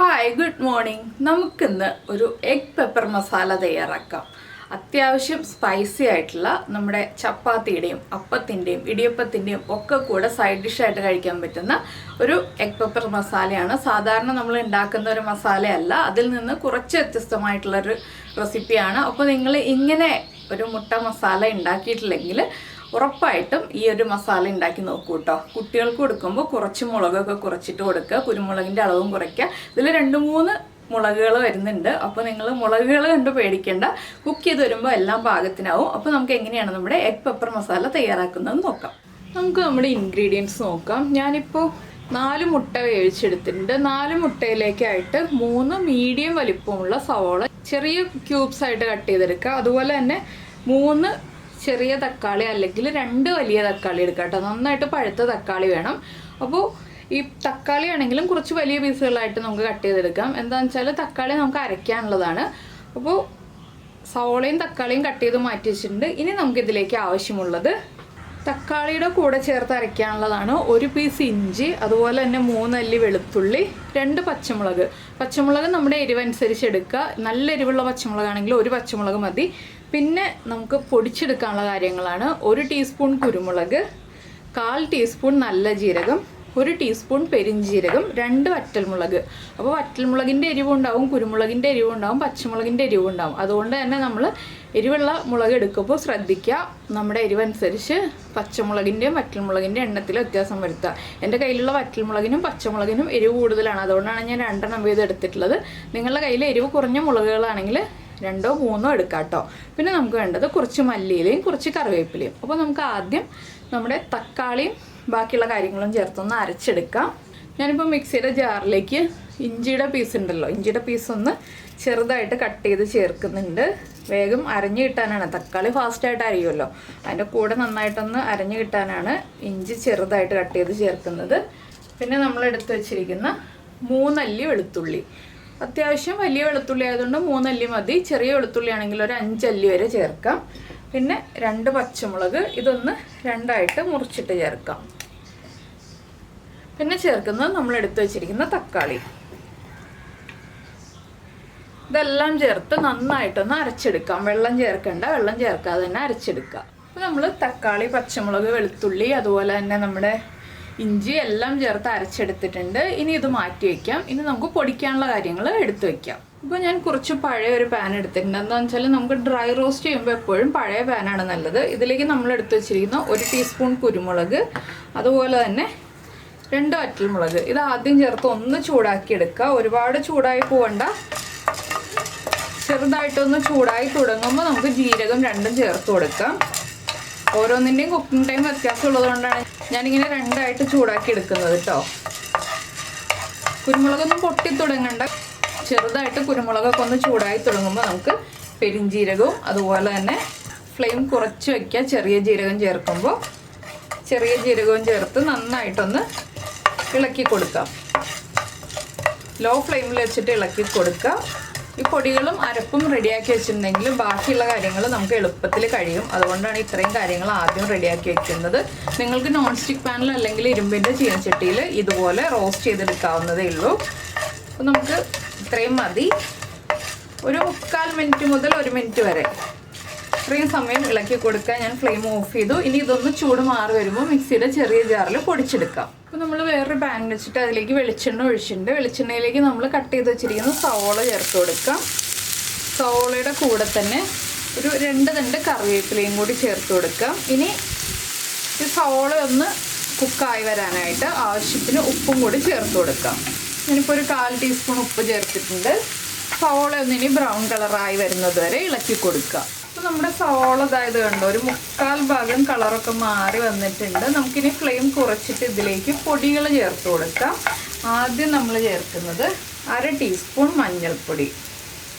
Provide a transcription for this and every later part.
Hi, good morning. നമുക്കിന്ന് ഒരു egg pepper masala തയ്യാറാക്കാം. അത്യാവശ്യം സ്പൈസി ആയിട്ടുള്ള നമ്മുടെ ചപ്പാത്തിയുടെയും അപ്പത്തിൻ്റെയും ഇടിയപ്പത്തിൻ്റെയും ഒക്കെ കൂടെ സൈഡ് ഡിഷായിട്ട് കഴിക്കാൻ പറ്റുന്ന ഒരു എഗ് പെപ്പർ മസാലയാണ്. സാധാരണ നമ്മൾ ഉണ്ടാക്കുന്ന ഒരു മസാലയല്ല, അതിൽ നിന്ന് കുറച്ച് വ്യത്യസ്തമായിട്ടുള്ളൊരു റെസിപ്പിയാണ്. അപ്പോൾ നിങ്ങൾ ഇങ്ങനെ ഒരു മുട്ട മസാല ഉണ്ടാക്കിയിട്ടില്ലെങ്കിൽ ഉറപ്പായിട്ടും ഈ ഒരു മസാല ഉണ്ടാക്കി നോക്കൂ കേട്ടോ. കുട്ടികൾക്ക് കൊടുക്കുമ്പോൾ കുറച്ച് മുളകൊക്കെ കുറച്ചിട്ട് കൊടുക്കുക, കുരുമുളകിൻ്റെ അളവും കുറയ്ക്കുക. ഇതിൽ 2-3 മുളകുകൾ വരുന്നുണ്ട്. അപ്പോൾ നിങ്ങൾ മുളകുകൾ കണ്ട് പേടിക്കേണ്ട, കുക്ക് ചെയ്ത് വരുമ്പോൾ എല്ലാം പാകത്തിനാവും. അപ്പോൾ നമുക്ക് എങ്ങനെയാണ് നമ്മുടെ എഗ് പെപ്പർ മസാല തയ്യാറാക്കുന്നത് നോക്കാം. നമുക്ക് നമ്മുടെ ഇൻഗ്രീഡിയൻസ് നോക്കാം. ഞാനിപ്പോൾ 4 മുട്ട വേവിച്ചെടുത്തിട്ടുണ്ട്. 4 മുട്ടയിലേക്കായിട്ട് 3 മീഡിയം വലിപ്പമുള്ള സവോള ചെറിയ ക്യൂബ്സ് ആയിട്ട് കട്ട് ചെയ്തെടുക്കുക. അതുപോലെ തന്നെ 3 ചെറിയ തക്കാളി അല്ലെങ്കിൽ 2 വലിയ തക്കാളി എടുക്കുക കേട്ടോ. നന്നായിട്ട് പഴുത്ത തക്കാളി വേണം. അപ്പോൾ ഈ തക്കാളി ആണെങ്കിലും കുറച്ച് വലിയ പീസുകളായിട്ട് നമുക്ക് കട്ട് ചെയ്തെടുക്കാം. എന്താണെന്ന് വെച്ചാൽ തക്കാളി നമുക്ക് അരയ്ക്കാനുള്ളതാണ്. അപ്പോൾ സവോളയും തക്കാളിയും കട്ട് ചെയ്ത് മാറ്റി വെച്ചിട്ടുണ്ട്. ഇനി നമുക്കിതിലേക്ക് ആവശ്യമുള്ളത് തക്കാളിയുടെ കൂടെ ചേർത്ത് അരയ്ക്കാനുള്ളതാണ് 1 പീസ് ഇഞ്ചി, അതുപോലെ തന്നെ 3 അല്ലി വെളുത്തുള്ളി, 2 പച്ചമുളക്. പച്ചമുളക് നമ്മുടെ എരിവനുസരിച്ച് എടുക്കുക. നല്ല എരിവുള്ള പച്ചമുളകാണെങ്കിൽ 1 പച്ചമുളക് മതി. പിന്നെ നമുക്ക് പൊടിച്ചെടുക്കാനുള്ള കാര്യങ്ങളാണ്: 1 ടീസ്പൂൺ കുരുമുളക്, 1/4 ടീസ്പൂൺ നല്ല ജീരകം, 1 ടീസ്പൂൺ പെരിഞ്ജീരകം, 2 വറ്റൽമുളക്. അപ്പോൾ വറ്റൽമുളകിൻ്റെ എരിവുണ്ടാവും, കുരുമുളകിൻ്റെ എരിവുണ്ടാവും, പച്ചമുളകിൻ്റെ എരിവുണ്ടാവും. അതുകൊണ്ട് തന്നെ നമ്മൾ എരിവുള്ള മുളക് എടുക്കുമ്പോൾ ശ്രദ്ധിക്കുക, നമ്മുടെ എരിവനുസരിച്ച് പച്ചമുളകിൻ്റെയും വറ്റൽമുളകിൻ്റെ എണ്ണത്തിൽ വ്യത്യാസം വരുത്തുക. എൻ്റെ കയ്യിലുള്ള വറ്റൽമുളകിനും പച്ചമുളകിനും എരിവ് കൂടുതലാണ്, അതുകൊണ്ടാണ് ഞാൻ 2 വീതം എടുത്തിട്ടുള്ളത്. നിങ്ങളുടെ കയ്യിൽ എരിവ് കുറഞ്ഞ മുളകുകളാണെങ്കിൽ 2-3 എടുക്കാം കേട്ടോ. പിന്നെ നമുക്ക് വേണ്ടത് കുറച്ച് മല്ലിയിലയും കുറച്ച് കറിവേപ്പിലയും. അപ്പോൾ നമുക്ക് ആദ്യം നമ്മുടെ തക്കാളിയും ബാക്കിയുള്ള കാര്യങ്ങളും ചേർത്തൊന്ന് അരച്ചെടുക്കാം. ഞാനിപ്പോൾ മിക്സിയുടെ ജാറിലേക്ക് ഇഞ്ചിയുടെ പീസ് ഉണ്ടല്ലോ, ഇഞ്ചിയുടെ പീസ് ഒന്ന് ചെറുതായിട്ട് കട്ട് ചെയ്ത് ചേർക്കുന്നുണ്ട്. വേഗം അരഞ്ഞു കിട്ടാനാണ്. തക്കാളി ഫാസ്റ്റായിട്ട് അരിയുമല്ലോ, അതിൻ്റെ കൂടെ നന്നായിട്ടൊന്ന് അരഞ്ഞു കിട്ടാനാണ് ഇഞ്ചി ചെറുതായിട്ട് കട്ട് ചെയ്ത് ചേർക്കുന്നത്. പിന്നെ നമ്മൾ എടുത്ത് വെച്ചിരിക്കുന്ന 3 അല്ലി വെളുത്തുള്ളി. അത്യാവശ്യം വലിയ വെളുത്തുള്ളി ആയതുകൊണ്ട് 3 അല്ലി മതി. ചെറിയ വെളുത്തുള്ളി ആണെങ്കിൽ ഒരു 5 അല്ലി വരെ ചേർക്കാം. പിന്നെ 2 പച്ചമുളക്, ഇതൊന്ന് 2ആയിട്ട് മുറിച്ചിട്ട് ചേർക്കാം. പിന്നെ ചേർക്കുന്നത് നമ്മൾ എടുത്തു വെച്ചിരിക്കുന്ന തക്കാളി. ഇതെല്ലാം ചേർത്ത് നന്നായിട്ടൊന്ന് അരച്ചെടുക്കാം. വെള്ളം ചേർക്കണ്ട, വെള്ളം ചേർക്കാതെ തന്നെ അരച്ചെടുക്കുക. അപ്പോൾ നമ്മൾ തക്കാളി, പച്ചമുളക്, വെളുത്തുള്ളി, അതുപോലെ തന്നെ നമ്മുടെ ഇഞ്ചി എല്ലാം ചേർത്ത് അരച്ചെടുത്തിട്ടുണ്ട്. ഇനി ഇത് മാറ്റി വയ്ക്കാം. ഇനി നമുക്ക് പൊടിക്കാനുള്ള കാര്യങ്ങൾ എടുത്തു വയ്ക്കാം. ഇപ്പോൾ ഞാൻ കുറച്ച് പഴയ ഒരു പാൻ എടുത്തിട്ടുണ്ട്. എന്താണെന്ന് വെച്ചാൽ നമുക്ക് ഡ്രൈ റോസ്റ്റ് ചെയ്യുമ്പോൾ എപ്പോഴും പഴയ പാനാണ് നല്ലത്. ഇതിലേക്ക് നമ്മൾ എടുത്തു വെച്ചിരിക്കുന്ന 1 ടീസ്പൂൺ കുരുമുളക്, അതുപോലെ തന്നെ 2 വറ്റൽമുളക്. ഇത് ആദ്യം ചേർത്ത് ഒന്ന് ചൂടാക്കി എടുക്കുക. ഒരുപാട് ചൂടായി പോകണ്ട, ചെറുതായിട്ടൊന്ന് ചൂടായി തുടങ്ങുമ്പോൾ നമുക്ക് ജീരകം 2ഉം ചേർത്ത് കൊടുക്കാം. ഓരോന്നിൻ്റെയും കുക്കിംഗ് ടൈം വ്യത്യാസം ഉള്ളതുകൊണ്ടാണ് ഞാനിങ്ങനെ 2ആയിട്ട് ചൂടാക്കി എടുക്കുന്നത് കേട്ടോ. കുരുമുളകൊന്നും പൊട്ടി തുടങ്ങണ്ട, ചെറുതായിട്ട് കുരുമുളകൊക്കെ ഒന്ന് ചൂടായി തുടങ്ങുമ്പോൾ നമുക്ക് പെരിഞ്ജീരകവും അതുപോലെ തന്നെ ഫ്ലെയിം കുറച്ച് വയ്ക്കുക. ചെറിയ ജീരകം ചേർക്കുമ്പോൾ ചെറിയ ജീരകവും ചേർത്ത് നന്നായിട്ടൊന്ന് ഇളക്കി കൊടുക്കാം. ലോ ഫ്ലെയിമിൽ വെച്ചിട്ട് ഇളക്കി കൊടുക്കുക. ഈ പൊടികളും അരപ്പും റെഡിയാക്കി വെച്ചിട്ടുണ്ടെങ്കിൽ ബാക്കിയുള്ള കാര്യങ്ങൾ നമുക്ക് എളുപ്പത്തിൽ കഴിയും. അതുകൊണ്ടാണ് ഇത്രയും കാര്യങ്ങൾ ആദ്യം റെഡിയാക്കി വെക്കുന്നത്. നിങ്ങൾക്ക് നോൺ സ്റ്റിക്ക് പാനിൽ അല്ലെങ്കിൽ ഇരുമ്പിൻ്റെ ചീനച്ചട്ടിയിൽ ഇതുപോലെ റോസ്റ്റ് ചെയ്തെടുക്കാവുന്നതേ ഉള്ളൂ. അപ്പോൾ നമുക്ക് ഇത്രയും മതി. ഒരു 3/4 മിനിറ്റ് മുതൽ 1 മിനിറ്റ് വരെ ഇത്രയും സമയം ഇളക്കി കൊടുക്കാൻ ഞാൻ ഫ്ലെയിം ഓഫ് ചെയ്തു. ഇനി ഇതൊന്ന് ചൂട് മാറി വരുമ്പോൾ മിക്സിയുടെ ചെറിയ ജാറിൽ പൊടിച്ചെടുക്കാം. അപ്പോൾ നമ്മൾ വേറൊരു പാൻ വെച്ചിട്ട് അതിലേക്ക് വെളിച്ചെണ്ണ ഒഴിച്ചിട്ടുണ്ട്. വെളിച്ചെണ്ണയിലേക്ക് നമ്മൾ കട്ട് ചെയ്ത് വെച്ചിരിക്കുന്ന സവോള ചേർത്ത് കൊടുക്കാം. സവോളയുടെ കൂടെ തന്നെ ഒരു 2 തണ്ട് കറിവേപ്പിലയും കൂടി ചേർത്ത് കൊടുക്കാം. ഇനി ഈ സവോള ഒന്ന് കുക്കായി വരാനായിട്ട് ആവശ്യത്തിന് ഉപ്പും കൂടി ചേർത്ത് കൊടുക്കാം. ഞാനിപ്പോൾ ഒരു 1/4 ടീസ്പൂൺ ഉപ്പ് ചേർത്തിട്ടുണ്ട്. സവോള ഒന്നിനി ബ്രൗൺ കളറായി വരുന്നത് വരെ ഇളക്കി കൊടുക്കുക. അപ്പോൾ നമ്മുടെ സവോള ഇതായത് കണ്ടോ, ഒരു 3/4 ഭാഗം കളറൊക്കെ മാറി വന്നിട്ടുണ്ട്. നമുക്കിനി ഫ്ലെയിം കുറച്ചിട്ട് ഇതിലേക്ക് പൊടികൾ ചേർത്ത് കൊടുക്കാം. ആദ്യം നമ്മൾ ചേർക്കുന്നത് 1/2 ടീസ്പൂൺ മഞ്ഞൾപ്പൊടി.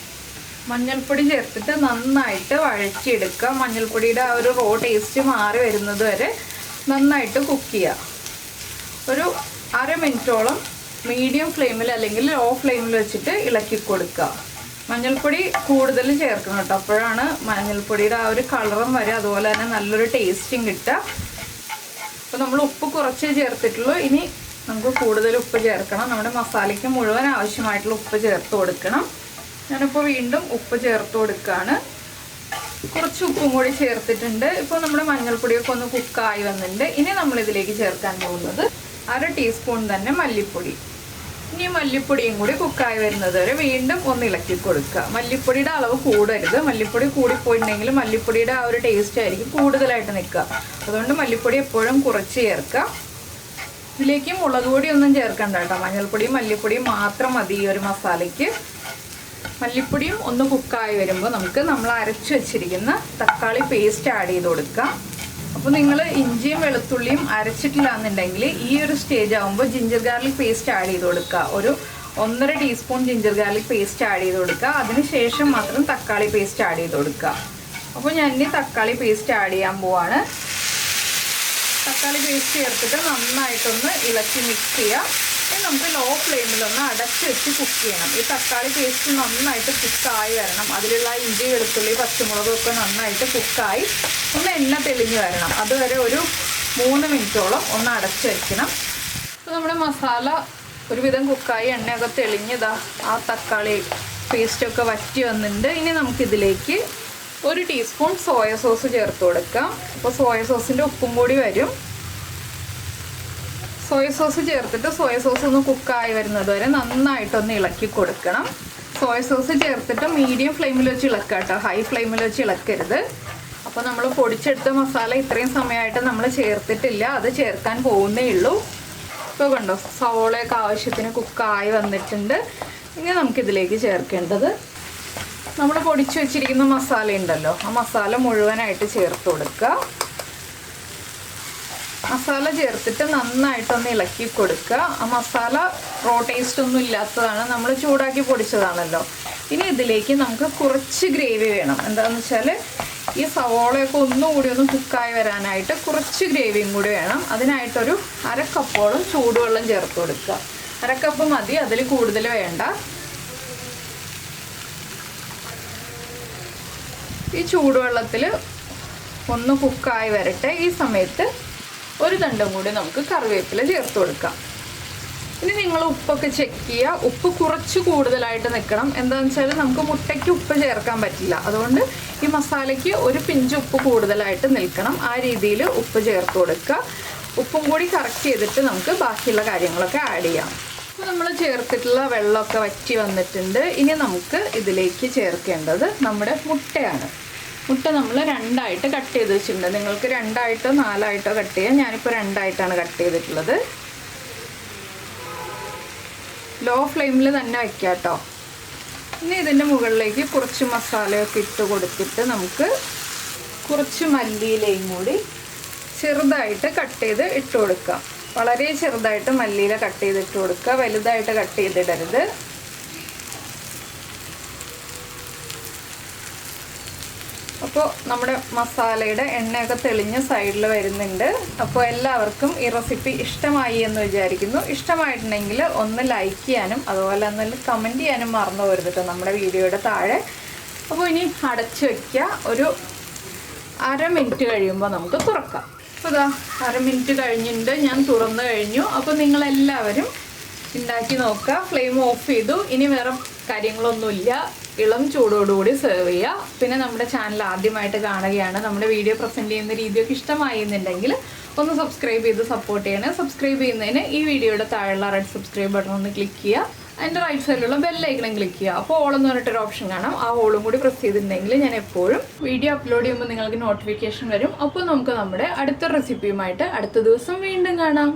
മഞ്ഞൾപ്പൊടി ചേർത്തിട്ട് നന്നായിട്ട് വഴറ്റിയെടുക്കുക. മഞ്ഞൾപ്പൊടിയുടെ ആ ഒരു റോ ടേസ്റ്റ് മാറി വരുന്നത് വരെ നന്നായിട്ട് കുക്ക് ചെയ്യുക. ഒരു 1/2 മിനിറ്റോളം മീഡിയം ഫ്ലെയിമിൽ അല്ലെങ്കിൽ ലോ ഫ്ലെയിമിൽ വെച്ചിട്ട് ഇളക്കി കൊടുക്കുക. മഞ്ഞൾപ്പൊടി കൂടുതൽ ചേർക്കണം കേട്ടോ, അപ്പോഴാണ് മഞ്ഞൾപ്പൊടിയുടെ ആ ഒരു കളറും വരെ, അതുപോലെ തന്നെ നല്ലൊരു ടേസ്റ്റും കിട്ടുക. അപ്പോൾ നമ്മൾ ഉപ്പ് കുറച്ചേ ചേർത്തിട്ടുള്ളൂ. ഇനി നമുക്ക് കൂടുതൽ ഉപ്പ് ചേർക്കണം. നമ്മുടെ മസാലയ്ക്ക് മുഴുവൻ ആവശ്യമായിട്ടുള്ള ഉപ്പ് ചേർത്ത് കൊടുക്കണം. ഞാനിപ്പോൾ വീണ്ടും ഉപ്പ് ചേർത്ത് കൊടുക്കുകയാണ്. കുറച്ച് ഉപ്പും കൂടി ചേർത്തിട്ടുണ്ട്. ഇപ്പോൾ നമ്മുടെ മഞ്ഞൾപ്പൊടിയൊക്കെ ഒന്ന് കുക്കായി വന്നിട്ടുണ്ട്. ഇനി നമ്മളിതിലേക്ക് ചേർക്കാൻ പോകുന്നത് 1/2 ടീസ്പൂൺ തന്നെ മല്ലിപ്പൊടി. ഇനി മല്ലിപ്പൊടിയും കൂടി കുക്കായി വരുന്നത് വരെ വീണ്ടും ഒന്ന് ഇളക്കി കൊടുക്കുക. മല്ലിപ്പൊടിയുടെ അളവ് കൂടരുത്. മല്ലിപ്പൊടി കൂടിപ്പോയിട്ടുണ്ടെങ്കിൽ മല്ലിപ്പൊടിയുടെ ആ ഒരു ടേസ്റ്റ് ആയിരിക്കും കൂടുതലായിട്ട് നിൽക്കുക. അതുകൊണ്ട് മല്ലിപ്പൊടി എപ്പോഴും കുറച്ച് ചേർക്കുക. ഇതിലേക്ക് മുളക് പൊടിയൊന്നും ചേർക്കണ്ട കേട്ടോ. മഞ്ഞൾപ്പൊടിയും മല്ലിപ്പൊടിയും മാത്രം മതി ഈ ഒരു മസാലയ്ക്ക്. മല്ലിപ്പൊടിയും ഒന്ന് കുക്കായി വരുമ്പോൾ നമുക്ക് നമ്മൾ അരച്ച് വെച്ചിരിക്കുന്ന തക്കാളി പേസ്റ്റ് ആഡ് ചെയ്ത് കൊടുക്കാം. അപ്പോൾ നിങ്ങൾ ഇഞ്ചിയും വെളുത്തുള്ളിയും അരച്ചിട്ടില്ല എന്നുണ്ടെങ്കിൽ ഈ ഒരു സ്റ്റേജ് ആകുമ്പോൾ ജിഞ്ചർ ഗാർലിക് പേസ്റ്റ് ആഡ് ചെയ്ത് കൊടുക്കുക. ഒരു 1.5 teaspoon ginger garlic paste add ചെയ്ത് കൊടുക്കുക. അതിനുശേഷം മാത്രം തക്കാളി പേസ്റ്റ് ആഡ് ചെയ്ത് കൊടുക്കുക. അപ്പോൾ ഞാൻ ഇനി തക്കാളി പേസ്റ്റ് ആഡ് ചെയ്യാൻ പോവാണ്. തക്കാളി പേസ്റ്റ് ചേർത്തിട്ട് നന്നായിട്ടൊന്ന് ഇളക്കി മിക്സ് ചെയ്യാം. നമുക്ക് ലോ ഫ്ലെയിമിലൊന്ന് അടച്ച് വെച്ച് കുക്ക് ചെയ്യണം. ഈ തക്കാളി പേസ്റ്റ് നന്നായിട്ട് കുക്കായി വരണം. അതിലുള്ള ഇഞ്ചി വെളുത്തുള്ളി പച്ചമുളകൊക്കെ നന്നായിട്ട് കുക്കായി ഒന്ന് എണ്ണ തെളിഞ്ഞ് വരണം. അതുവരെ ഒരു 3 മിനിറ്റോളം ഒന്ന് അടച്ച് വെക്കണം. അപ്പോൾ നമ്മുടെ മസാല ഒരുവിധം കുക്കായി എണ്ണയൊക്കെ തെളിഞ്ഞതാ ആ തക്കാളി പേസ്റ്റൊക്കെ വറ്റി വന്നിട്ടുണ്ട്. ഇനി നമുക്കിതിലേക്ക് 1 ടീസ്പൂൺ സോയ സോസ് ചേർത്ത് കൊടുക്കാം. അപ്പോൾ സോയ സോസിൻ്റെ ഉപ്പും കൂടി വരും. സോയ സോസ് ചേർത്തിട്ട് സോയ സോസ് ഒന്ന് കുക്കായി വരുന്നത് വരെ നന്നായിട്ടൊന്ന് ഇളക്കി കൊടുക്കണം. സോയ സോസ് ചേർത്തിട്ട് മീഡിയം ഫ്ലെയിമിൽ വെച്ച് ഇളക്കുക കേട്ടോ. ഹൈ ഫ്ലെയിമിൽ വെച്ച് ഇളക്കരുത്. അപ്പോൾ നമ്മൾ പൊടിച്ചെടുത്ത മസാല ഇത്രയും സമയമായിട്ട് നമ്മൾ ചേർത്തിട്ടില്ല. അത് ചേർക്കാൻ പോകുന്നേ ഉള്ളൂ. ഇപ്പോൾ കണ്ടോ സവോളയൊക്കെ ആവശ്യത്തിന് കുക്കായി വന്നിട്ടുണ്ട്. ഇനി നമുക്കിതിലേക്ക് ചേർക്കേണ്ടത് നമ്മൾ പൊടിച്ചു വെച്ചിരിക്കുന്ന മസാല ഉണ്ടല്ലോ, ആ മസാല മുഴുവനായിട്ട് ചേർത്ത് കൊടുക്കുക. മസാല ചേർത്തിട്ട് നന്നായിട്ടൊന്ന് ഇളക്കി കൊടുക്കുക. ആ മസാല റോ ടേസ്റ്റ് ഒന്നും ഇല്ലാത്തതാണ്, നമ്മൾ ചൂടാക്കി പൊടിച്ചതാണല്ലോ. ഇനി ഇതിലേക്ക് നമുക്ക് കുറച്ച് ഗ്രേവി വേണം. എന്താണെന്ന് വെച്ചാൽ ഈ സവോളയൊക്കെ ഒന്നുകൂടി ഒന്ന് കുക്കായി വരാനായിട്ട് കുറച്ച് ഗ്രേവിയും കൂടി വേണം. അതിനായിട്ടൊരു 1/2 കപ്പോളം ചൂടുവെള്ളം ചേർത്ത് കൊടുക്കുക. 1/2 കപ്പ് മതി, അതിൽ കൂടുതൽ വേണ്ട. ഈ ചൂടുവെള്ളത്തിൽ ഒന്ന് കുക്കായി വരട്ടെ. ഈ സമയത്ത് ഒരു തണ്ടും കൂടി നമുക്ക് കറിവേപ്പില ചേർത്ത് കൊടുക്കാം. ഇനി നിങ്ങൾ ഉപ്പൊക്കെ ചെക്ക് ചെയ്യുക. ഉപ്പ് കുറച്ച് കൂടുതലായിട്ട് നിൽക്കണം. എന്താണെന്ന് വെച്ചാൽ നമുക്ക് മുട്ടയ്ക്ക് ഉപ്പ് ചേർക്കാൻ പറ്റില്ല. അതുകൊണ്ട് ഈ മസാലയ്ക്ക് ഒരു പിഞ്ച് ഉപ്പ് കൂടുതലായിട്ട് നിൽക്കണം. ആ രീതിയിൽ ഉപ്പ് ചേർത്ത് കൊടുക്കുക. ഉപ്പും കൂടി കറക്റ്റ് ചെയ്തിട്ട് നമുക്ക് ബാക്കിയുള്ള കാര്യങ്ങളൊക്കെ ആഡ് ചെയ്യാം. അപ്പോൾ നമ്മൾ ചേർത്തിട്ടുള്ള വെള്ളമൊക്കെ വറ്റി വന്നിട്ടുണ്ട്. ഇനി നമുക്ക് ഇതിലേക്ക് ചേർക്കേണ്ടത് നമ്മുടെ മുട്ടയാണ്. മുട്ട നമ്മൾ 2ആയിട്ട് കട്ട് ചെയ്ത് വെച്ചിട്ടുണ്ട്. നിങ്ങൾക്ക് 2ആയിട്ടോ 4ആയിട്ടോ കട്ട് ചെയ്യാം. ഞാനിപ്പോൾ 2ആയിട്ടാണ് കട്ട് ചെയ്തിട്ടുള്ളത്. ലോ ഫ്ലെയിമിൽ തന്നെ വയ്ക്കാം കേട്ടോ. ഇനി ഇതിൻ്റെ മുകളിലേക്ക് കുറച്ച് മസാലയൊക്കെ ഇട്ട് കൊടുത്തിട്ട് നമുക്ക് കുറച്ച് മല്ലിയിലയും കൂടി ചെറുതായിട്ട് കട്ട് ചെയ്ത് ഇട്ട് കൊടുക്കാം. വളരെ ചെറുതായിട്ട് മല്ലിയില കട്ട് ചെയ്തിട്ട് കൊടുക്കുക. വലുതായിട്ട് കട്ട് ചെയ്തിടരുത്. അപ്പോൾ നമ്മുടെ മസാലയുടെ എണ്ണയൊക്കെ തെളിഞ്ഞ സൈഡിൽ വരുന്നുണ്ട്. അപ്പോൾ എല്ലാവർക്കും ഈ റെസിപ്പി ഇഷ്ടമായി എന്ന് വിചാരിക്കുന്നു. ഇഷ്ടമായിട്ടുണ്ടെങ്കിൽ ഒന്ന് ലൈക്ക് ചെയ്യാനും അതുപോലെ ഒന്ന് കമൻറ്റ് ചെയ്യാനും മറന്നു പോകരുത് കേട്ടോ നമ്മുടെ വീഡിയോയുടെ താഴെ. അപ്പോൾ ഇനി അടച്ച് വയ്ക്കുക. ഒരു 1/2 മിനിറ്റ് കഴിയുമ്പോൾ നമുക്ക് തുറക്കാം. അപ്പോൾ ഇതാ 1/2 മിനിറ്റ് കഴിഞ്ഞിട്ടുണ്ട്. ഞാൻ തുറന്നു കഴിഞ്ഞു. അപ്പോൾ നിങ്ങളെല്ലാവരും ഉണ്ടാക്കി നോക്കുക. ഫ്ലെയിം ഓഫ് ചെയ്തു. ഇനി വേറെ കാര്യങ്ങളൊന്നുമില്ല. ഇളം ചൂടോടുകൂടി സെർവ് ചെയ്യുക. പിന്നെ നമ്മുടെ ചാനൽ ആദ്യമായിട്ട് കാണുകയാണ്, നമ്മുടെ വീഡിയോ പ്രസൻറ്റ് ചെയ്യുന്ന രീതിയൊക്കെ ഇഷ്ടമായിരുന്നുണ്ടെങ്കിൽ ഒന്ന് സബ്സ്ക്രൈബ് ചെയ്ത് സപ്പോർട്ട് ചെയ്യണേ. സബ്സ്ക്രൈബ് ചെയ്യുന്നതിന് ഈ വീഡിയോയുടെ താഴെയുള്ള റെഡ് സബ്സ്ക്രൈബ് ബട്ടൺ ഒന്ന് ക്ലിക്ക് ചെയ്യുക. അതിൻ്റെ റൈറ്റ് സൈഡിലുള്ള ബെല്ലൈക്കണും ക്ലിക്ക് ചെയ്യുക. അപ്പോൾ ഓൾ എന്ന് പറഞ്ഞിട്ടൊരു ഓപ്ഷൻ കാണാം. ആ ഓളും കൂടി പ്രസ് ചെയ്തിട്ടുണ്ടെങ്കിൽ ഞാൻ എപ്പോഴും വീഡിയോ അപ്ലോഡ് ചെയ്യുമ്പോൾ നിങ്ങൾക്ക് നോട്ടിഫിക്കേഷൻ വരും. അപ്പോൾ നമുക്ക് നമ്മുടെ അടുത്ത റെസിപ്പിയുമായിട്ട് അടുത്ത ദിവസം വീണ്ടും കാണാം.